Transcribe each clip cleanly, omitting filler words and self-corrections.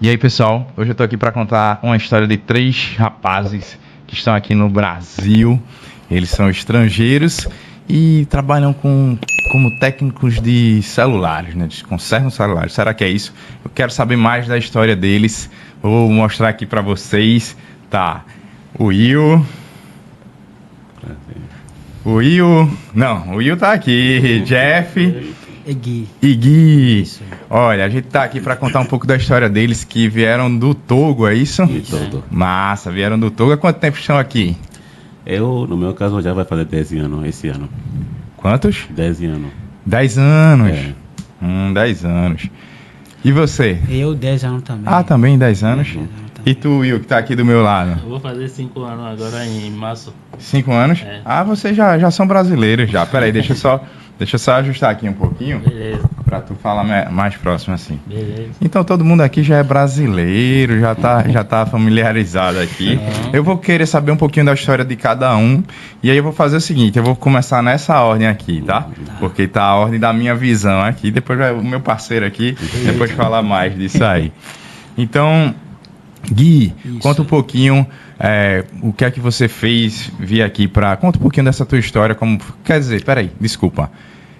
E aí, pessoal, hoje eu tô aqui para contar uma história de 3 rapazes que estão aqui no Brasil. Eles são estrangeiros e trabalham como técnicos de celulares, né? Consertam celulares. Será que é isso? Eu quero saber mais da história deles. Vou mostrar aqui para vocês. Tá, o Will... O Will tá aqui. Jeff... E Gui. Isso. Olha, a gente tá aqui para contar um pouco da história deles, que vieram do Togo, é isso? Isso. Massa, vieram do Togo. Há quanto tempo estão aqui? Eu, no meu caso, já vai fazer 10 anos esse ano. Quantos? 10 anos. 10 anos. É. 10 anos. E você? Eu, 10 anos também. Ah, também 10 anos? 10 anos também. E tu, Will, que tá aqui do meu lado? Eu vou fazer 5 anos agora em março. 5 anos? É. Ah, vocês já são brasileiros já. Peraí, deixa eu só ajustar aqui um pouquinho. Beleza, Pra tu falar mais próximo assim. beleza. Então todo mundo aqui já é brasileiro, já tá familiarizado aqui. Eu vou querer saber um pouquinho da história de cada um. E aí eu vou fazer o seguinte, eu vou começar nessa ordem aqui, tá? Porque tá a ordem da minha visão aqui. Depois vai o meu parceiro aqui, depois falar mais disso aí. Então, Gui, Isso. conta um pouquinho o que é que você fez vir aqui pra... Conta um pouquinho dessa tua história, como... Quer dizer, peraí, desculpa.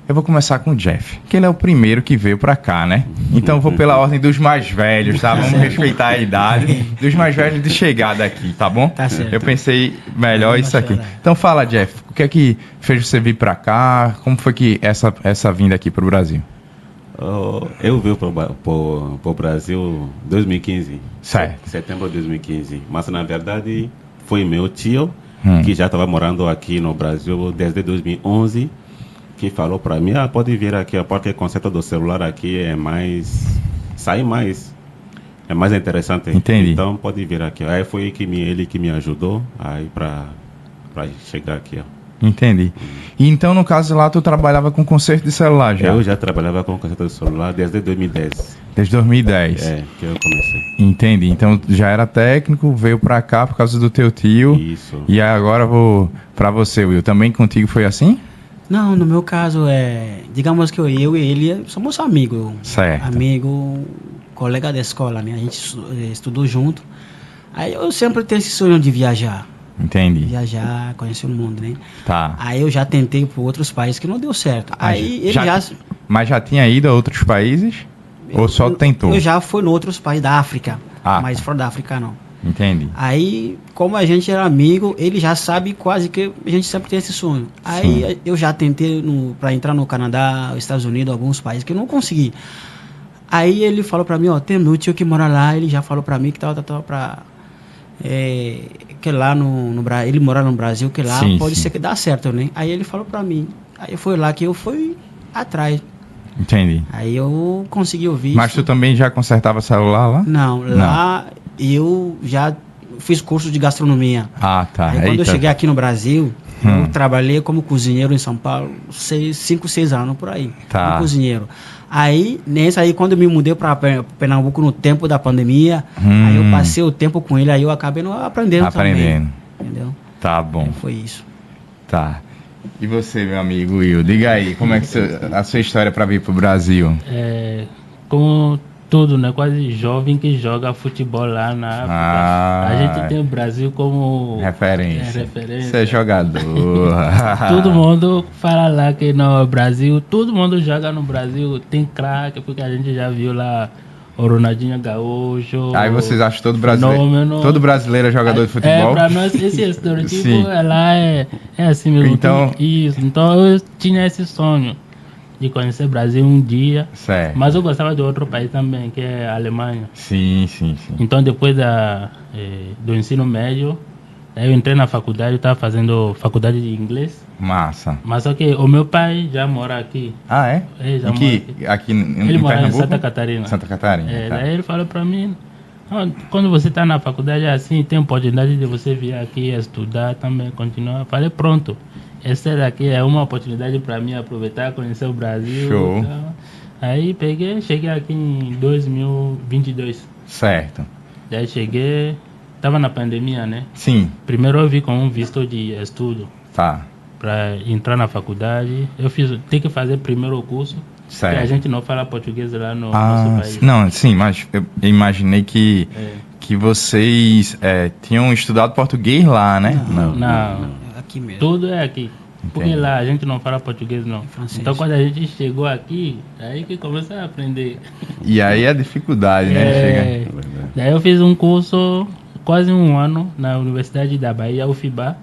Eu vou começar com o Jeff, que ele é o primeiro que veio pra cá, né? Então eu vou pela ordem dos mais velhos, tá? Vamos respeitar a idade dos mais velhos de chegada aqui, tá bom? Tá certo. Eu pensei melhor Não isso aqui. chorar. Então fala, Jeff, o que é que fez você vir pra cá? Como foi que essa vinda aqui pro Brasil? Eu vim pro Brasil em 2015. Certo. Setembro de 2015. Mas, na verdade, foi meu tio, que já estava morando aqui no Brasil desde 2011, que falou para mim, pode vir aqui, porque o conceito do celular aqui é mais... sai mais. É mais interessante. Entendi. Então, pode vir aqui. Aí foi ele que me ajudou aí para chegar aqui, ó. Entendi. E então, no caso lá, tu trabalhava com conserto de celular já? Eu já trabalhava com conceito de celular desde 2010. Desde 2010? É, que eu comecei. Entendi. Então, já era técnico, veio pra cá por causa do teu tio. Isso. E aí agora eu vou pra você, Will. Também contigo foi assim? Não, no meu caso, digamos que eu e ele somos amigos. Certo. Amigo, colega da escola, né? A gente estudou junto. Aí eu sempre tenho esse sonho de viajar. Entendi. Viajar, conhecer o mundo, né? Tá. Aí eu já tentei por outros países que não deu certo. Aí ele já... Mas já tinha ido a outros países? Ou só tentou? Eu já fui em outros países da África. Ah, Mas fora da África, não. Entendi. Aí, como a gente era amigo, ele já sabe quase que a gente sempre tem esse sonho. Aí Sim. eu já tentei para entrar no Canadá, Estados Unidos, alguns países que eu não consegui. Aí ele falou pra mim, tem meu tio que mora lá, ele já falou pra mim que tal pra... que lá no Brasil, ele mora no Brasil, que lá Sim, pode sim. ser que dá certo, né? Aí ele falou pra mim. Aí foi lá que eu fui atrás. Entendi. Aí eu consegui o visto. Mas tu também já consertava celular lá? Não, lá eu já fiz curso de gastronomia. Ah, tá. Aí quando eu Eita. cheguei aqui no Brasil, eu trabalhei como cozinheiro em São Paulo, 5, 6 anos por aí, Tá. como cozinheiro. Aí, quando eu me mudei para Pernambuco no tempo da pandemia, aí eu passei o tempo com ele, aí eu acabei não aprendendo Aprendendo. também. Entendeu? Tá bom. Foi isso. Tá. E você, meu amigo Will? Diga aí, como é que a sua história para vir pro Brasil? Como tudo, né? Quase jovem que joga futebol lá na África. A gente tem o Brasil como Referência. referência. Você é jogador. Todo mundo fala lá que no Brasil, todo mundo joga no Brasil, tem craque, porque a gente já viu lá o Ronaldinho Gaúcho. Aí vocês acham todo brasileiro? Fenômeno. Todo brasileiro é jogador de futebol? Pra nós esse estereotipo Sim. lá é assim mesmo. Então- Isso. Então eu tinha esse sonho de conhecer o Brasil um dia. Certo. Mas eu gostava de outro país também, que é a Alemanha. Sim. Então depois do ensino médio, eu entrei na faculdade, eu estava fazendo faculdade de inglês. Massa. Mas só que o meu pai já mora aqui. Ah, é? Ele já Em mora que? Aqui em Ele mora em Pernambuco? Santa Catarina. Santa Catarina. Tá. Daí ele falou para mim, quando você está na faculdade assim, tem oportunidade de você vir aqui estudar também, continuar. Eu falei, pronto, essa daqui é uma oportunidade para mim aproveitar, conhecer o Brasil. Show. Então, aí cheguei aqui em 2022. Certo. Daí cheguei, estava na pandemia, né? Sim, Primeiro eu vim com um visto de estudo tá. para entrar na faculdade. Tem que fazer primeiro o curso. Certo. a gente não fala português lá no nosso país. Não, sim, mas eu imaginei que vocês tinham estudado português lá, né? Não. Aqui mesmo. Tudo é aqui. Porque Entendi. lá a gente não fala português, não. Francês. Então quando a gente chegou aqui, aí que começa a aprender. E aí a dificuldade, né? Chega. Daí eu fiz um curso quase um ano na Universidade da Bahia, UFBA.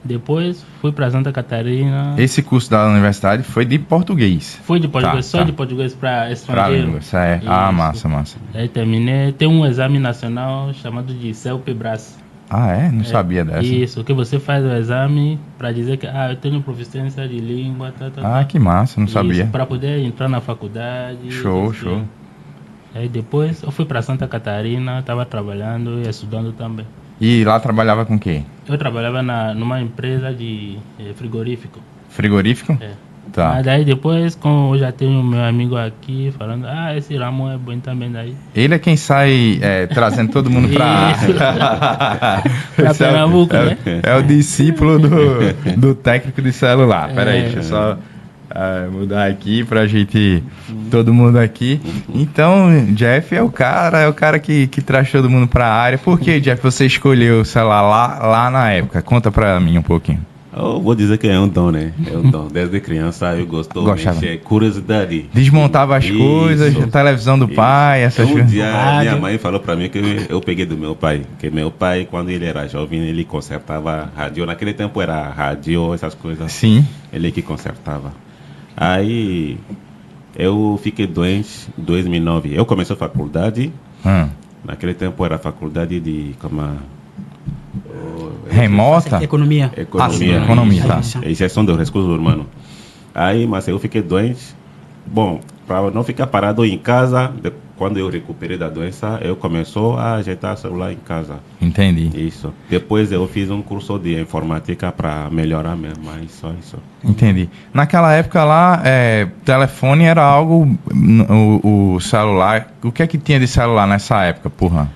Depois fui para Santa Catarina. Esse curso da universidade foi de português. Fui de português, Tá, só de português para Pra estrangeiro. língua, certo. Ah, Isso. massa. Daí terminei. Tem um exame nacional chamado de CELPE-BRAS. Ah, é? Não sabia dessa. Isso, que você faz o exame para dizer que eu tenho proficiência de língua, Ah, que massa, não sabia. Para poder entrar na faculdade. Show, assim. show. Aí depois eu fui para Santa Catarina, estava trabalhando e estudando também. E lá trabalhava com o quê? Eu trabalhava numa empresa de frigorífico. Frigorífico? É. Tá. Mas daí depois, como eu já tenho meu amigo aqui falando, esse Ramon é bom também daí. Ele é quem sai trazendo todo mundo pra Isso. Pra Esse Pernambuco, né? É o discípulo do técnico de celular. Peraí, deixa eu só mudar aqui pra gente, todo mundo aqui. Então, Jeff é o cara que traz todo mundo pra área. Por que, Jeff, você escolheu o celular lá na época? Conta pra mim um pouquinho. Eu vou dizer que é um dom, né? É um dom. Desde criança eu Gostava. mexer, curiosidade. Desmontava as coisas, a televisão do pai, essas Um coisas. dia Rádio. minha mãe falou pra mim que eu peguei do meu pai. Que meu pai, quando ele era jovem, ele consertava rádio. Naquele tempo era rádio, essas coisas. Sim. Ele que consertava. Aí eu fiquei doente em 2009. Eu comecei a faculdade. Naquele tempo era faculdade de Remota? Economia. economia, economia, tá. e gestão dos recursos humanos. Aí, mas eu fiquei doente. Bom, para não ficar parado em casa, quando eu recuperei da doença, eu comecei a ajeitar celular em casa. Entendi. Isso. Depois eu fiz um curso de informática para melhorar mesmo, mas só isso. Entendi. Naquela época lá, telefone era algo. O celular. O que é que tinha de celular nessa época, porra?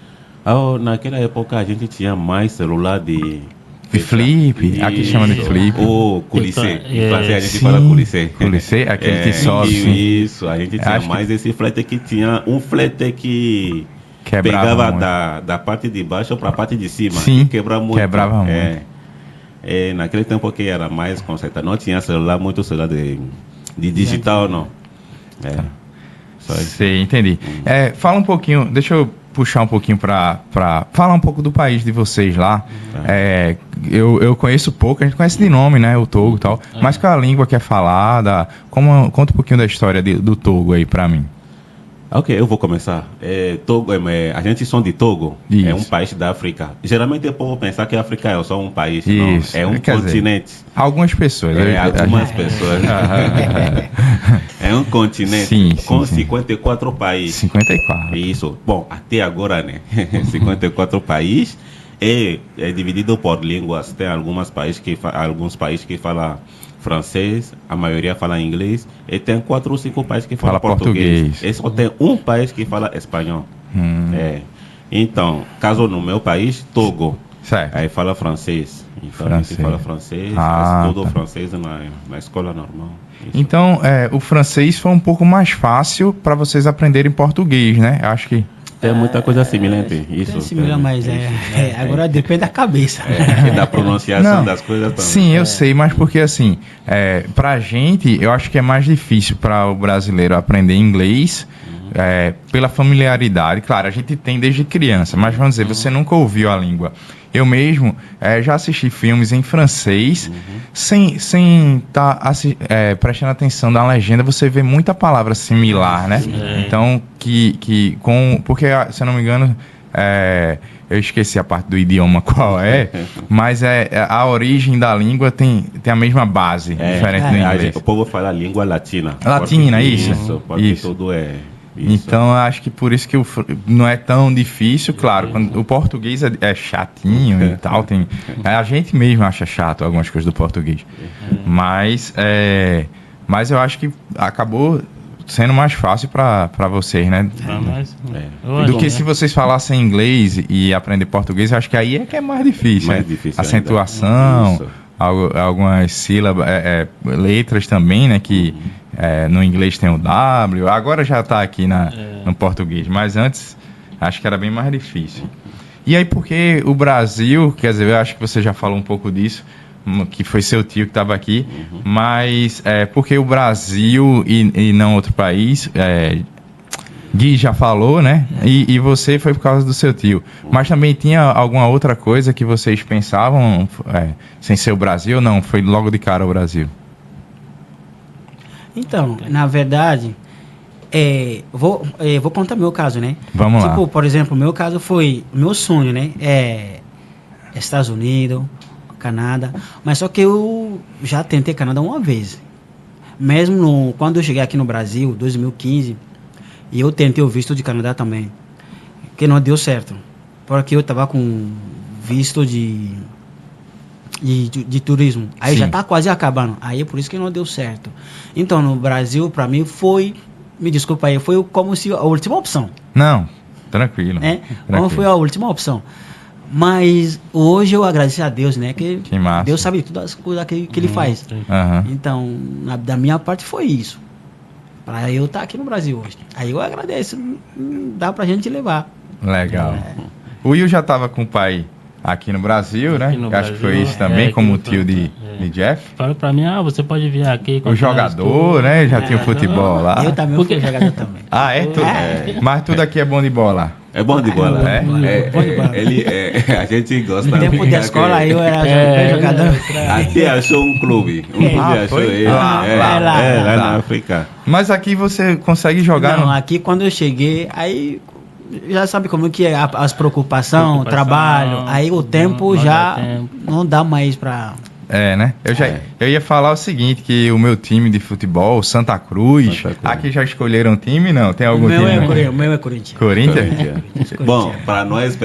Naquela época a gente tinha mais celular de Flip, aqui chama de flip. Ou culicê. Em francês a gente Sim, fala culicê. culicê, aquele que sobe, sim. Isso, a gente tinha Acho mais esse flete que tinha um flete que Quebrava pegava muito. da parte de baixo para a parte de cima. Sim, E quebrava muito. quebrava muito. Naquele tempo que era mais consertado, não tinha celular, muito celular de digital, não. Só isso. Sei, entendi. Fala um pouquinho, deixa eu puxar um pouquinho para falar um pouco do país de vocês lá. Eu conheço pouco, a gente conhece de nome, né, o Togo e tal, mas qual a língua que é falada? Conta um pouquinho da história do Togo aí para mim. Ok, eu vou começar. Togo, a gente são de Togo, Isso. é um país da África. Geralmente o povo pensa que a África é só um país, Isso, não, é um quer dizer, continente. Algumas pessoas. Algumas pessoas. É um continente Sim, com sim. 54 países. 54. Isso. Bom, até agora, né? 54 países. É dividido por línguas. Tem alguns países que falam francês, a maioria fala inglês. E tem 4 ou 5 países que falam português. E só tem um país que fala espanhol. Então, caso no meu país, Togo. Certo. Aí fala francês. Então Francês. a gente fala francês, estuda francês na escola normal. Isso. Então, o francês foi um pouco mais fácil para vocês aprenderem português, né? Eu acho que Tem muita coisa semelhante. Isso. É similar, mas agora depende da cabeça. E da pronunciação Não. das coisas também. Sim, eu sei, mas porque assim, pra gente, eu acho que é mais difícil para o brasileiro aprender inglês pela familiaridade. Claro, a gente tem desde criança, mas vamos dizer, você nunca ouviu a língua. Eu mesmo já assisti filmes em francês, sem estar prestando atenção na legenda, você vê muita palavra similar, né? Então, porque, se eu não me engano, eu esqueci a parte do idioma qual mas a origem da língua tem a mesma base, diferente do inglês. O povo fala a língua latina. Latina, porque, isso. Porque Isso. tudo é... Isso. Então, eu acho que por isso que não é tão difícil, claro, quando o português é chatinho e tal, a gente mesmo acha chato algumas coisas do português, mas eu acho que acabou sendo mais fácil para vocês, né? Do que se vocês falassem inglês e aprender português, eu acho que aí é que é mais difícil. Mais difícil Acentuação, ainda. algumas sílabas, letras também, né? Que no inglês tem o W, agora já está aqui no português, mas antes acho que era bem mais difícil. E aí, porque o Brasil, quer dizer, eu acho que você já falou um pouco disso, que foi seu tio que estava aqui, mas porque o Brasil e não outro país, Gui já falou, né? E você foi por causa do seu tio. Mas também tinha alguma outra coisa que vocês pensavam, sem ser o Brasil, ou não? Foi logo de cara o Brasil? Então, na verdade, vou contar meu caso, né? Vamos lá. Tipo, por exemplo, meu caso foi meu sonho, né? Estados Unidos, Canadá. Mas só que eu já tentei Canadá uma vez. Mesmo quando eu cheguei aqui no Brasil, 2015, e eu tentei o visto de Canadá também, que não deu certo. Porque eu tava com visto de turismo. Aí já tá quase acabando. Aí é por isso que não deu certo. Então, no Brasil, pra mim, me desculpa aí, foi como se a última opção. Não, tranquilo. Como foi a última opção. Mas hoje eu agradeço a Deus, né? Que massa. Deus sabe todas as coisas que ele faz. Então, da minha parte foi isso. Pra eu estar aqui no Brasil hoje. Aí eu agradeço. Dá pra gente levar. Legal. O Will já estava com o pai aqui no Brasil, né? Acho que foi isso também, como o tio de Jeff. Falou pra mim, você pode vir aqui. O jogador, né? Já tinha o futebol lá. Eu também fui jogador também. Mas tudo aqui é bom de bola. É bom de bola, né? A gente gosta. No tempo da escola eu era jogador. Aqui achou um clube. Achou ele. Lá na África. Mas aqui você consegue jogar? Não, aqui quando eu cheguei, aí já sabe como que é as preocupações, trabalho. Aí o tempo não dá mais pra... né? Eu ia falar o seguinte, que o meu time de futebol, Santa Cruz, aqui já escolheram um time, não? Tem algum time? O meu é Corinthians. Corinthians? Bom, para nós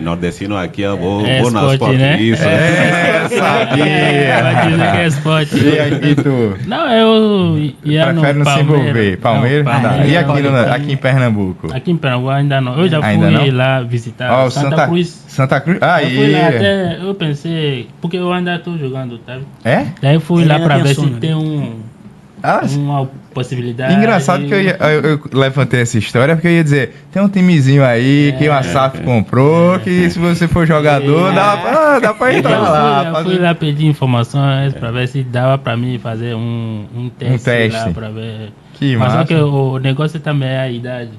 nordestinos aqui, eu vou no esporte, né? Isso. Sabia! Vai dizer que é esporte. E aqui tu? Não, eu ia no Prefere não se envolver. Palmeiras? E aqui em Pernambuco? Aqui em Pernambuco ainda não. Eu já fui lá visitar Santa Cruz. Santa Cruz? Eu fui lá até, eu pensei, porque eu ainda estou jogando, tá? Daí eu fui lá para ver se tem uma possibilidade. Engraçado que eu levantei essa história porque eu ia dizer, tem um timezinho aí que o SAF comprou, que se você for jogador, dá pra entrar lá. Eu fui lá pedir informações para ver se dava para mim fazer um teste lá para ver. Mas só que o negócio também é a idade.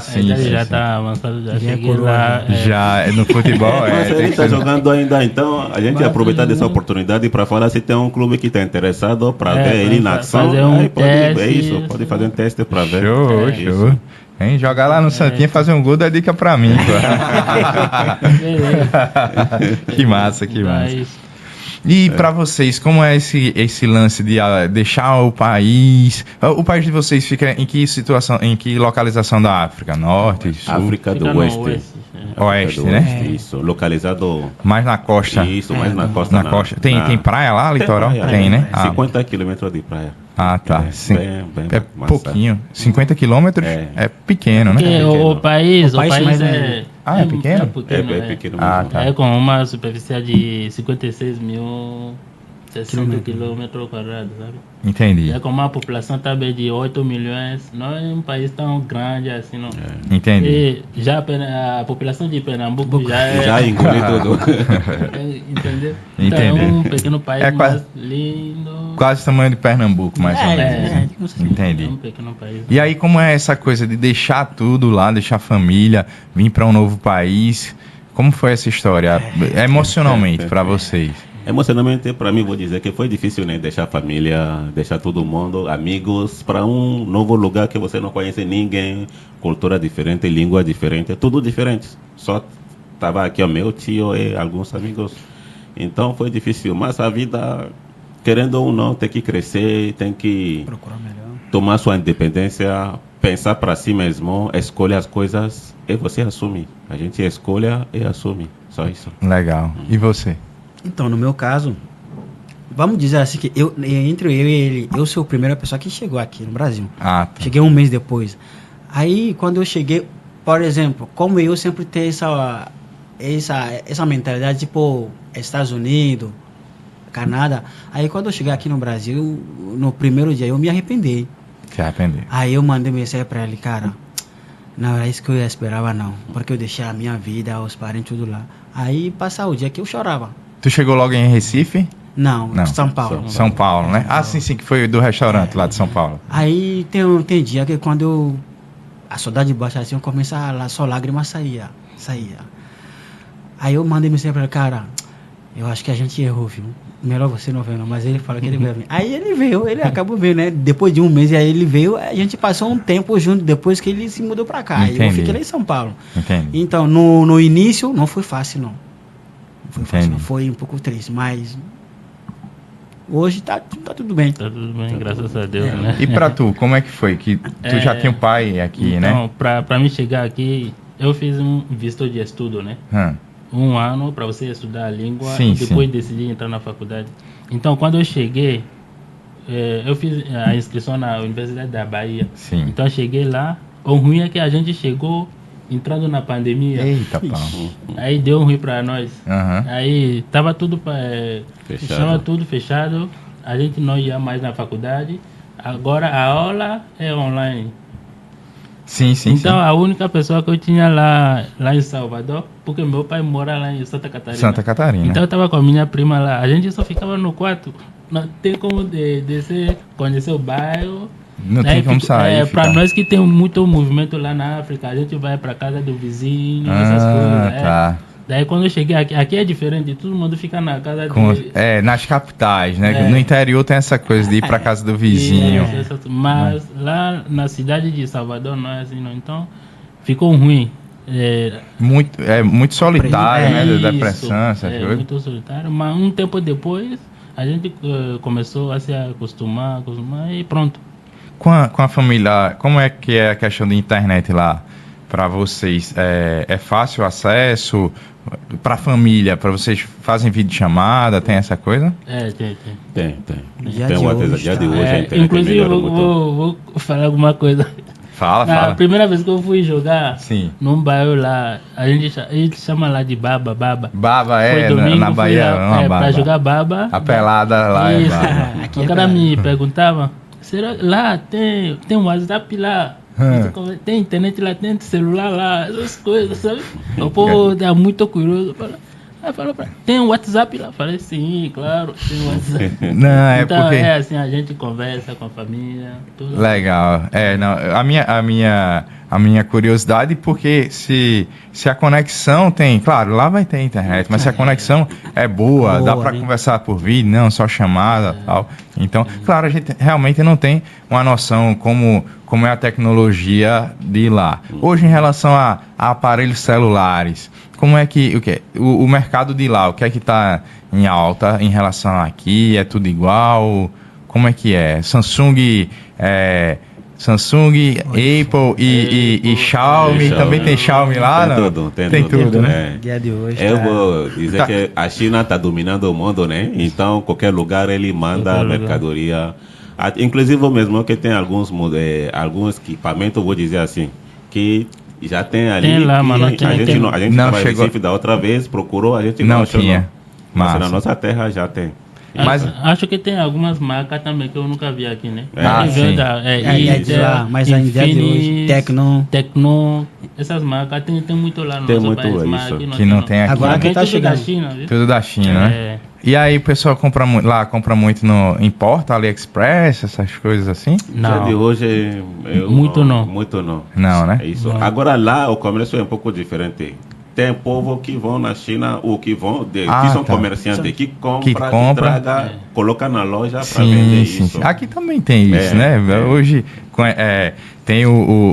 Sim. Já tá avançado, já cheguei lá. Já, no futebol Mas ele está jogando ainda, então a gente aproveitar dessa oportunidade para falar se tem um clube que está interessado para ver ele na ação. Pode fazer um teste para ver. Show. Hein, jogar lá no Santinha, fazer um gol dá dica para mim. Que massa. E para vocês, como é esse lance de deixar o país? O país de vocês fica em que situação, em que localização da África? Norte, Sul? África do Oeste. Oeste, né? Isso, localizado... Mais na costa. Isso, mais na costa. Na costa. Tem praia lá, litoral? Tem, né? 50 quilômetros de praia. Tá. Bem pouquinho. 50 quilômetros é pequeno, né? Porque o país é... é pequeno? É pequeno. Tá. É com uma superfície de 56.060 quilômetros quadrados, sabe? Entendi. É com uma população também de 8 milhões. Não é um país tão grande assim, não. Entendi. E já a população de Pernambuco já engoliu tudo. Entendeu? Entendi. Então é um pequeno país mais lindo. Quase o tamanho de Pernambuco, mais ou menos. Entendi. É um pequeno país. E aí, como é essa coisa de deixar tudo lá, deixar a família, vir para um novo país? Como foi essa história, emocionalmente, para vocês? Emocionalmente, para mim, vou dizer que foi difícil, né? Deixar a família, deixar todo mundo, amigos, para um novo lugar que você não conhece ninguém, cultura diferente, língua diferente, tudo diferente. Só estava aqui o meu tio e alguns amigos. Então foi difícil, mas a vida, querendo ou não, tem que crescer, tem que procurar melhor, tomar sua independência, pensar para si mesmo, escolher as coisas e você assume. A gente escolhe e assume, só isso. Legal. E você? Então, no meu caso, vamos dizer assim que entre eu e ele, eu sou a primeira pessoa que chegou aqui no Brasil. Tá. Cheguei um mês depois. Aí, quando eu cheguei, por exemplo, como eu sempre tenho essa mentalidade, tipo, Estados Unidos, Canadá. Aí quando eu cheguei aqui no Brasil, no primeiro dia eu me arrependi. Se arrependeu. Aí eu mandei mensagem pra ele, cara, não era isso que eu esperava não, porque eu deixei a minha vida, os parentes, tudo lá. Aí passar o dia que eu chorava. Tu chegou logo em Recife? Não, São Paulo. São Paulo, né? Ah, sim, que foi do restaurante lá de São Paulo. Aí tem dia que quando a saudade baixa assim, eu começo a só lágrimas saía. Aí eu mandei mensagem pra ele, cara, eu acho que a gente errou, viu? Melhor você não ver, não. Mas ele falou que ele veio. Aí ele veio, ele acabou vendo, né? Depois de um mês, aí ele veio, a gente passou um tempo junto depois que ele se mudou pra cá. Entendi. Aí eu fiquei lá em São Paulo. Entendi. Então, no início, não foi fácil, não. Não foi fácil, Entendi. não. Foi um pouco triste, mas hoje tá tudo bem. Tá tudo bem, graças a Deus, né? E pra tu, como é que foi? Que tu já tinha um pai aqui, então, né? Pra mim chegar aqui, eu fiz um visto de estudo, né? 1 ano para você estudar a língua Sim, e depois decidir entrar na faculdade. Então, quando eu cheguei, eu fiz a inscrição na Universidade da Bahia. Sim. Então, eu cheguei lá. O ruim é que a gente chegou entrando na pandemia. Eita, pau. Aí deu ruim para nós. Aham. Aí tava tudo Fechado. tava tudo fechado. A gente não ia mais na faculdade. Agora a aula é online. Sim. Então a única pessoa que eu tinha lá em Salvador, porque meu pai mora lá em Santa Catarina. Santa Catarina. Então eu tava com a minha prima lá. A gente só ficava no quarto. Não tem como descer, conhecer o bairro. Não tem como sair. Para ficar. nós que tem muito movimento lá na África, a gente vai para casa do vizinho, essas coisas. Tá. Daí quando eu cheguei aqui é diferente, todo mundo fica na casa Nas capitais, né? É. No interior tem essa coisa de ir pra casa do vizinho. Mas lá na cidade de Salvador não é assim, não. Então ficou ruim. Muito solitário, né? Da Isso, depressão, essas coisas. muito solitário. Mas um tempo depois a gente começou a se acostumar e pronto. Com a família, como é que é a questão de internet lá para vocês? É fácil o acesso? Para a família, para vocês fazem videochamada, tem essa coisa? Tem. Dia Tem de o hoje, WhatsApp, dia de tá. hoje a internet Inclusive melhorou muito. vou falar alguma coisa. Fala. A primeira vez que eu fui jogar Sim. num bairro lá, a gente chama lá de Baba. Baba Foi domingo, na Bahia, fui uma baba. pra jogar Baba. A pelada lá Isso. é baba. Aqui O é cara pelada. me perguntava, será lá tem um WhatsApp lá? Tem internet lá, tem celular lá, essas coisas, sabe? O povo tá muito curioso. Falou pra tem um WhatsApp lá? Falei, sim, claro, tem um WhatsApp. Não, Então porque... é assim, a gente conversa com a família, tudo. Legal. Não, a minha curiosidade, porque se a conexão tem, claro, lá vai ter internet, mas se a conexão é boa, dá para né? conversar por vídeo, não só chamada, tal. Então, claro, a gente realmente não tem uma noção como é a tecnologia de lá. Hoje, em relação a aparelhos celulares, como é que o mercado de lá, o que é que está em alta em relação aqui? É tudo igual? Como é que é? Samsung, Apple e Xiaomi, também tem Xiaomi lá, tem não? Tudo, tem tudo, né? Dia de hoje. Eu tá. vou dizer que a China está dominando o mundo, né? Então, qualquer lugar ele manda Qualquer lugar. mercadoria. Inclusive, mesmo que tem alguns equipamentos, vou dizer assim, que já tem ali. Tem lá, que mas não a tem- gente tem- não, a gente não estava em chegou- Recife da outra vez, procurou, a gente Não achou, tinha. não. Mas Massa. na nossa terra já tem. Mas- Acho que tem algumas marcas também que eu nunca vi aqui, né? Ah, Tem sim. É de lá, mas a ideia de hoje, Tecno, essas marcas tem muito lá no Tem nosso muito país, isso. mas aqui Que não tem aqui. Agora Vem que tá tudo da chegando. China, viu? Tudo da China, né? E aí o pessoal compra muito importa AliExpress, essas coisas assim? Já de Não, hoje. Muito não. Muito não. Não, né? É isso. Não. Agora lá o comércio é um pouco diferente. Tem povo que vão na China, ou que vão, que são tá. comerciantes, que compra, Que compra. traga, coloca na loja para vender Sim. isso. Aqui também tem isso, É, né? é. Hoje tem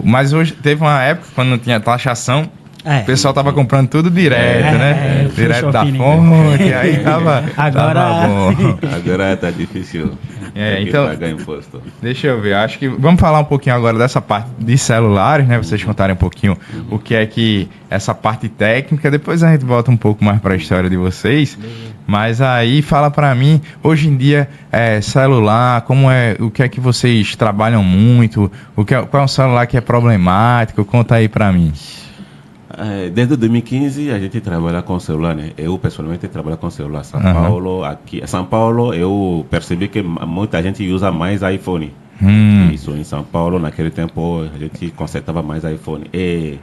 mas hoje teve uma época quando não tinha taxação, o pessoal tava comprando tudo direto, né? free Direto da shopping, né? fonte, aí tava Agora- bom. Agora tá difícil. Tem que então- pagar imposto. Deixa eu ver, acho que vamos falar um pouquinho agora dessa parte de celulares, né? Vocês contarem um pouquinho o que é que essa parte técnica, depois a gente volta um pouco mais para a história de vocês. Mas aí fala para mim, hoje em dia, celular, o que é que vocês trabalham muito? Qual é um celular que é problemático? Conta aí para mim. Desde 2015 a gente trabalha com celular, né? Eu pessoalmente trabalho com celular. São Paulo eu percebi que muita gente usa mais iPhone. Isso, em São Paulo naquele tempo a gente consertava mais iPhone. E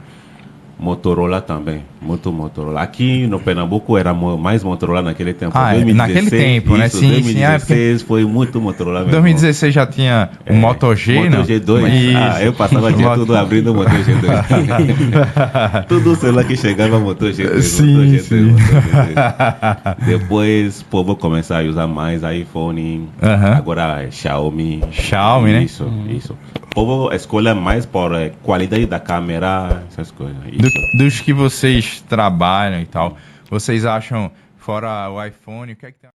Motorola também, muito Motorola. Aqui no Pernambuco era mais Motorola naquele tempo. 2016, naquele tempo, né? Isso, Sim, 2016 foi muito Motorola mesmo. 2016 já tinha o Moto G, Moto G2. Eu passava o dia tudo abrindo o Moto G2. Tudo celular que chegava Moto G2. Sim, Moto G2, sim. Moto G2. Depois o povo começou a usar mais iPhone. Agora é Xiaomi. Xiaomi, né? Isso. O povo escolhe mais por qualidade da câmera, essas coisas. Dos que vocês trabalham e tal, vocês acham, fora o iPhone, o que é que tem?